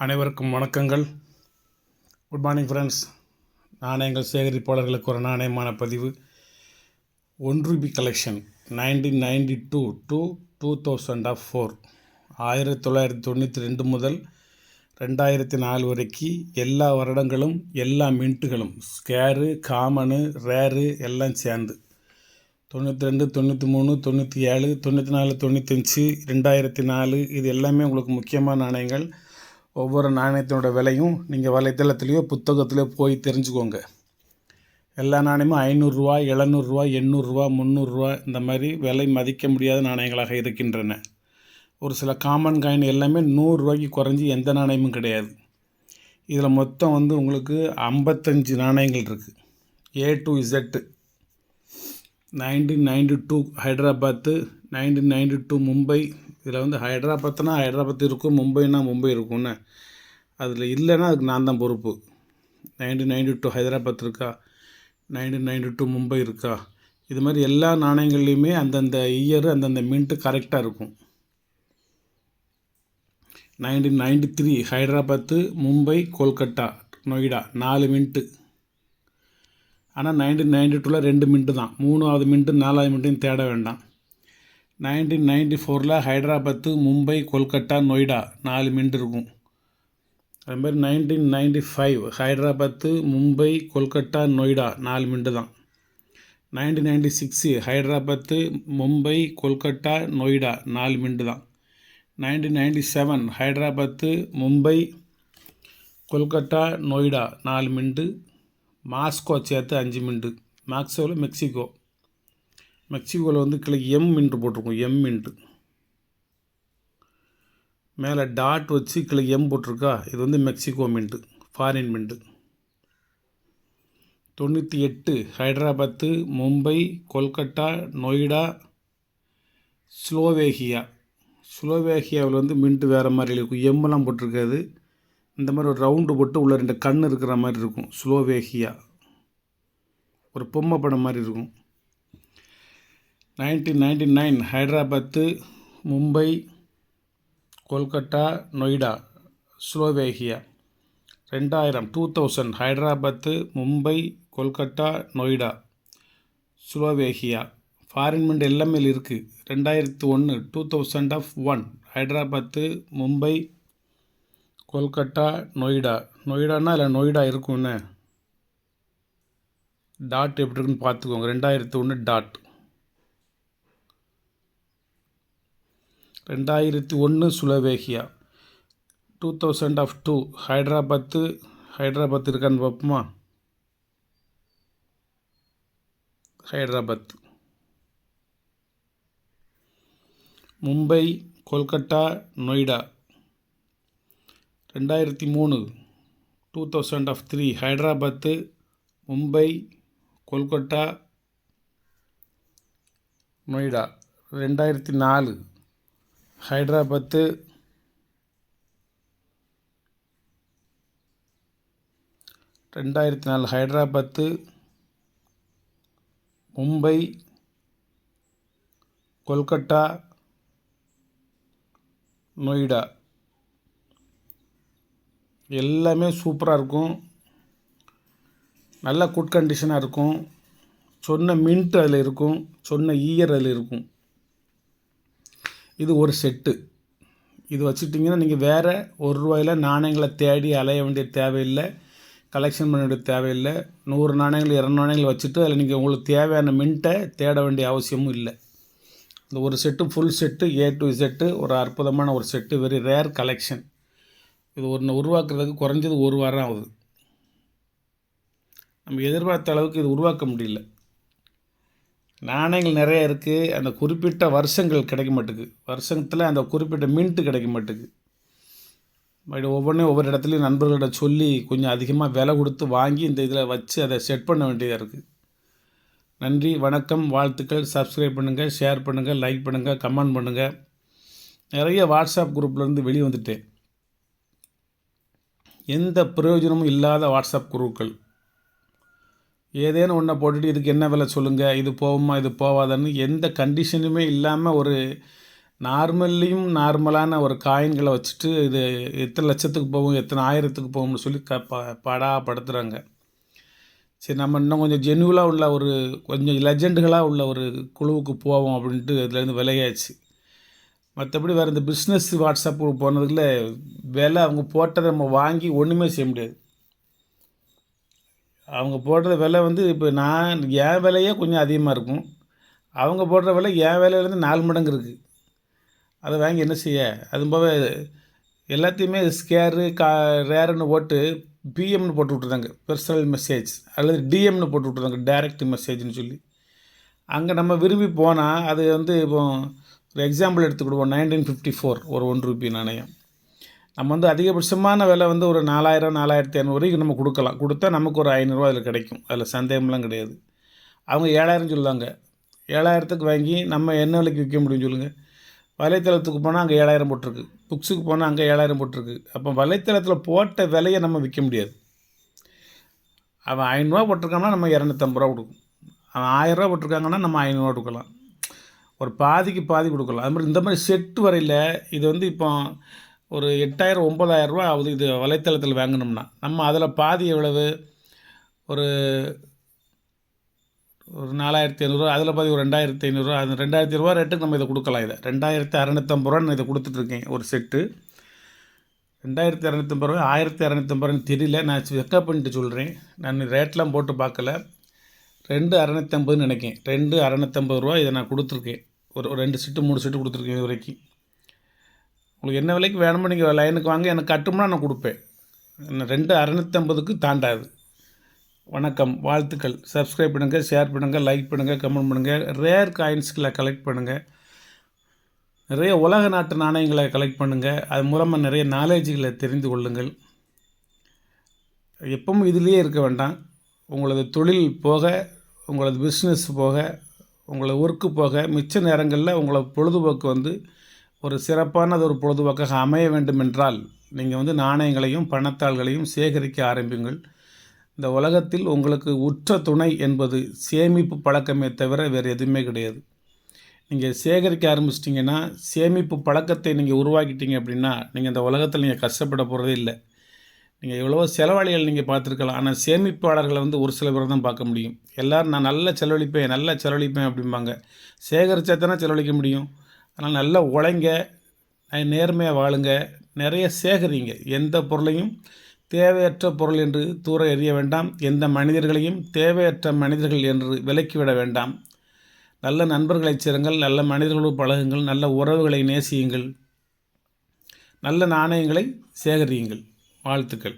அனைவருக்கும் வணக்கங்கள். Good morning friends. நாணயங்கள் சேகரிப்பாளர்களுக்கு ஒரு நாணயமான பதிவு. 1 ரூபி கலெக்ஷன் 1992 to 2004, 1992 முதல் 2004 வரைக்கும் எல்லா வருடங்களும் எல்லா மின்ட்டுகளும் ஸ்கேரு, காமனு, ரேரு எல்லாம் சேர்ந்து 92, 93, 97, 94, 95, 2004 இது எல்லாமே உங்களுக்கு முக்கியமான நாணயங்கள். ஒவ்வொரு நாணயத்தினோட விலையும் நீங்கள் வலைத்தளத்துலேயோ புத்தகத்துலேயோ போய் தெரிஞ்சுக்கோங்க. எல்லா நாணயமும் 500 ரூபா, 700 ரூபா, 800 ரூபா, 300 ரூபா இந்த மாதிரி விலை மதிக்க முடியாத நாணயங்களாக இருக்கின்றன. ஒரு சில காமன் காயின் எல்லாமே 100 ரூபாய்க்கு குறைஞ்சி எந்த நாணயமும் கிடையாது. இதில் மொத்தம் உங்களுக்கு 55 நாணயங்கள் இருக்குது. A to Z. 1992 Hyderabad, 1992 Mumbai. இதில் ஹைதராபாத்னா ஹைதராபாத் இருக்கும், மும்பைனா மும்பை இருக்கும்னு. அதில் இல்லைன்னா அதுக்கு நான் தான் பொறுப்பு. 1992 ஹைதராபாத் இருக்கா, 1992 மும்பை இருக்கா, இது மாதிரி எல்லா நாணயங்கள்லேயுமே அந்தந்த இயரு அந்தந்த மின்ட்டு கரெக்டாக இருக்கும். 1993 ஹைதராபாத்து, மும்பை, கொல்கட்டா, நொய்டா 4 மின்ட்டு. ஆனால் 1992 2 மின்ட்டு தான். 3வது மின்ட்டு 4வது மின்ட்டையும் தேட வேண்டாம். 1994 ஹைதராபாத்து, மும்பை, கொல்கட்டா, நொய்டா 4 மின்ட் இருக்கும். அதுமாதிரி 1995 ஹைதராபாத்து, மும்பை, கொல்கட்டா, நொய்டா 4 மின்ட்டு தான். 1996 ஹைதராபாத்து, மும்பை, கொல்கட்டா, நொய்டா 4 மின்ட்டு தான். 1997 ஹைதராபாத்து, மும்பை, கொல்கட்டா, நொய்டா 4 மின்ட்டு. மாஸ்கோ சேர்த்து 5 மின்ட்டு. மாஸ்கோவில் மெக்சிகோவில் கிழக்கு எம் மின்ட்டு போட்டிருக்கும். எம் மின்ட்டு மேலே டாட் வச்சு கிழக்கு எம் போட்டிருக்கா. இது Mexico mint, foreign mint. 98 Hyderabad, Mumbai, Kolkata, Noida, Slovakia. ஸ்லோவேகியாவில் மின்ட்டு வேறு மாதிரி இருக்கும். எம்மெல்லாம் போட்டிருக்காது. இந்த மாதிரி ஒரு ரவுண்டு போட்டு உள்ள 2 கண் இருக்கிற மாதிரி இருக்கும். ஸ்லோவேகியா ஒரு பொம்மை படம் மாதிரி இருக்கும். 1999 ஹைதராபாத்து, மும்பை, கொல்கட்டா, நொய்டா, ஸ்லோவேகியா. 2000 ஹைதராபாத்து, மும்பை, கொல்கட்டா, நொய்டா, ஸ்லோவேகியா. ஃபாரின் மின்ட் எல்லாமே இருக்குது. 2001 ஹைதராபாத்து, மும்பை, கொல்கட்டா, நொய்டா. நொய்டானா இல்லை நொய்டா இருக்கும்னு டாட் எப்படி இருக்குன்னு பார்த்துக்கோங்க. 2001 டாட். 2001 ஸ்லோவேகியா. 2002 ஹைதராபாத் இருக்கான்னு பார்ப்போமா. ஹைதராபாத், மும்பை, கொல்கட்டா, நொய்டா. 2003 ஹைதராபாத்து, மும்பை, கொல்கட்டா, நொய்டா. 2004 ஹைதராபாத்து, மும்பை, கொல்கட்டா, நொய்டா. எல்லாமே சூப்பராக இருக்கும். நல்ல குட் கண்டிஷனாக இருக்கும். சொன்ன மின்ட் அதில் இருக்கும், சொன்ன இயர் அதில் இருக்கும். இது ஒரு செட்டு. இது வச்சுட்டிங்கன்னா நீங்கள் வேறு ₹1 நாணயங்களை தேடி அலைய வேண்டிய தேவையில்லை, கலெக்ஷன் பண்ண வேண்டிய தேவையில்லை. 100 நாணயங்கள் 200 நாணயங்கள் வச்சுட்டு அதில் நீங்கள் உங்களுக்கு தேவையான மின்ட்டை தேட வேண்டிய அவசியமும் இல்லை. இந்த ஒரு set full set A to Z ஒரு அற்புதமான ஒரு செட்டு. Very rare collection. இது உருவாக்குறதுக்கு குறைஞ்சது 1 வாரம் ஆகுது. நம்ம எதிர்பார்த்த அளவுக்கு இது உருவாக்க முடியல. நாணயங்கள் நிறைய இருக்குது. அந்த குறிப்பிட்ட வருஷங்கள் கிடைக்க மாட்டேங்குது. வருஷத்தில் அந்த குறிப்பிட்ட மின்ட்டு கிடைக்க மாட்டேங்குது. ஒவ்வொன்றையும் ஒவ்வொரு இடத்துலையும் நண்பர்கள்ட்ட சொல்லி கொஞ்சம் அதிகமாக விலை கொடுத்து வாங்கி இந்த இதில் வச்சு அதை செட் பண்ண வேண்டியதாக இருக்குது. நன்றி, வணக்கம், வாழ்த்துக்கள். சப்ஸ்கிரைப் பண்ணுங்கள், ஷேர் பண்ணுங்கள், லைக் பண்ணுங்கள், கமெண்ட் பண்ணுங்கள். நிறைய வாட்ஸ்அப் குரூப்லேருந்து வெளியே வந்துட்டேன். எந்த பிரயோஜனமும் இல்லாத வாட்ஸ்அப் குரூப்கள். ஏதேனும் ஒன்றை போட்டுட்டு இதுக்கு என்ன விலை சொல்லுங்கள், இது போகுமா இது போவாதான்னு எந்த கண்டிஷனுமே இல்லாமல் ஒரு நார்மலான ஒரு காயின்களை வச்சுட்டு இது எத்தனை லட்சத்துக்கு போகும், எத்தனை ஆயிரத்துக்கு போகும்னு சொல்லி படுத்துகிறாங்க. சரி, நம்ம இன்னும் கொஞ்சம் ஜென்யூலாக உள்ள ஒரு கொஞ்சம் லெஜெண்டுகளாக உள்ள ஒரு குழுவுக்கு போவோம் அப்படின்ட்டு அதுலேருந்து விலையாச்சு. மற்றபடி வேறு இந்த பிஸ்னஸ் வாட்ஸ்அப்பு போனதுக்குள்ள விலை அவங்க போட்டதை நம்ம வாங்கி ஒன்றுமே செய்ய முடியாது. அவங்க போடுற விலை வந்து இப்போ என் விலையே கொஞ்சம் அதிகமாக இருக்கும். அவங்க போடுற விலை என் விலையிலேருந்து 4 மடங்கு இருக்குது. அதை வாங்கி என்ன செய்ய? அது போக எல்லாத்தையுமே ஸ்கேரு ரேருன்னு போட்டு பிஎம்னு போட்டு விட்ருந்தாங்க, பர்சனல் மெசேஜ், அல்லது டிஎம்னு போட்டு விட்ருந்தாங்க, டைரக்ட் மெசேஜ்னு சொல்லி. அங்கே நம்ம விரும்பி போனால் அது வந்து இப்போ ஒரு எக்ஸாம்பிள் எடுத்துக்கிடுவோம். 1954 ஒரு ₹1 நாணயம். நம்ம வந்து அதிகபட்சமான விலை வந்து ஒரு 4000 4500 வரைக்கும் நம்ம கொடுத்தா நமக்கு ஒரு ₹500 அதில் கிடைக்கும். அதில் சந்தேகம்லாம் கிடையாது. அவங்க 7000 சொல்லுவாங்க. 7000த்துக்கு வாங்கி நம்ம என்ன விலைக்கு விற்க முடியும் சொல்லுங்கள்? வலைத்தளத்துக்கு போனால் அங்கே 7000 போட்டிருக்கு, புக்ஸுக்கு போனால் அங்கே 7000 போட்டிருக்கு. அப்போ வலைத்தளத்தில் போட்ட விலையை நம்ம விற்க முடியாது. அவன் ₹500 போட்டிருக்காங்கன்னா நம்ம ₹250 கொடுக்கும். அவன் ₹1000 போட்டிருக்காங்கன்னா நம்ம ₹500 கொடுக்கலாம். ஒரு பாதிக்கு பாதி கொடுக்கலாம். அது மாதிரி இந்த மாதிரி செட்டு வரையில் இது வந்து இப்போ ஒரு 8000 9000 ஆகுது. இது வலைத்தளத்தில் வாங்கினோம்னா நம்ம அதில் பாதி எவ்வளவு? ஒரு 4500, அதில் பாதி ஒரு 2500. அது ₹2500 ரேட்டுக்கு நம்ம இதை கொடுக்கலாம். இதை ₹2650 நான் இதை கொடுத்துட்ருக்கேன் ஒரு செட்டு. ₹2250 ₹1250 தெரியல, நான் செக்கப் பண்ணிட்டு சொல்கிறேன். நான் ரேட்லாம் போட்டு பார்க்கல. 2650 நினைக்கேன். ₹2650 இதை நான் கொடுத்துருக்கேன். ஒரு 2 செட்டு 3 செட்டு கொடுத்துருக்கேன் இது வரைக்கும். உங்களுக்கு என்ன விலைக்கு வேணுமோ நீங்கள் லைனுக்கு வாங்க, எனக்கு கட்டும்னா நான் கொடுப்பேன். 2650க்கு தாண்டாது. வணக்கம், வாழ்த்துக்கள். சப்ஸ்கிரைப் பண்ணுங்கள், ஷேர் பண்ணுங்கள், லைக் பண்ணுங்கள், கமெண்ட் பண்ணுங்கள். ரேர் காயின்ஸ்களை கலெக்ட் பண்ணுங்கள். நிறைய உலக நாட்டு நாணயங்களை கலெக்ட் பண்ணுங்கள். அது மூலமாக நிறைய நாலேஜுகளை தெரிந்து கொள்ளுங்கள். எப்பவும் இதிலேயே இருக்க வேண்டாம். உங்களது தொழில் போக, உங்களது பிஸ்னஸ் போக, உங்களது ஒர்க்கு போக, மிச்ச நேரங்களில் உங்களது பொழுதுபோக்கு வந்து ஒரு சிறப்பானது ஒரு பொழுதுபோக்காக அமைய வேண்டும் என்றால் நீங்கள் வந்து நாணயங்களையும் பணத்தாள்களையும் சேகரிக்க ஆரம்பிங்கள். இந்த உலகத்தில் உங்களுக்கு உற்ற துணை என்பது சேமிப்பு பழக்கமே தவிர வேறு எதுவுமே கிடையாது. நீங்கள் சேகரிக்க ஆரம்பிச்சிட்டிங்கன்னா, சேமிப்பு பழக்கத்தை நீங்கள் உருவாக்கிட்டீங்க அப்படின்னா நீங்கள் இந்த உலகத்தில் நீங்கள் கஷ்டப்பட போகிறதே இல்லை. நீங்கள் எவ்வளவோ செலவாளிகள் நீங்கள் பார்த்துருக்கலாம், ஆனால் சேமிப்பாளர்களை வந்து ஒரு சில பேர் தான் பார்க்க முடியும். எல்லோரும் நான் நல்லா செலவழிப்பேன் அப்படிம்பாங்க. சேகரித்தா தானே செலவழிக்க முடியும். அதனால் நல்லா உழைங்க, நேர்மையாக வாழுங்க, நிறைய சேகரிங்க. எந்த பொருளையும் தேவையற்ற பொருள் என்று தூர எறிய வேண்டாம். எந்த மனிதர்களையும் தேவையற்ற மனிதர்கள் என்று விலக்கிவிட வேண்டாம். நல்ல நண்பர்களை சேருங்கள், நல்ல மனிதர்களோடு பழகுங்கள், நல்ல உறவுகளை நேசியுங்கள், நல்ல நாணயங்களை சேகரியுங்கள். வாழ்த்துக்கள்.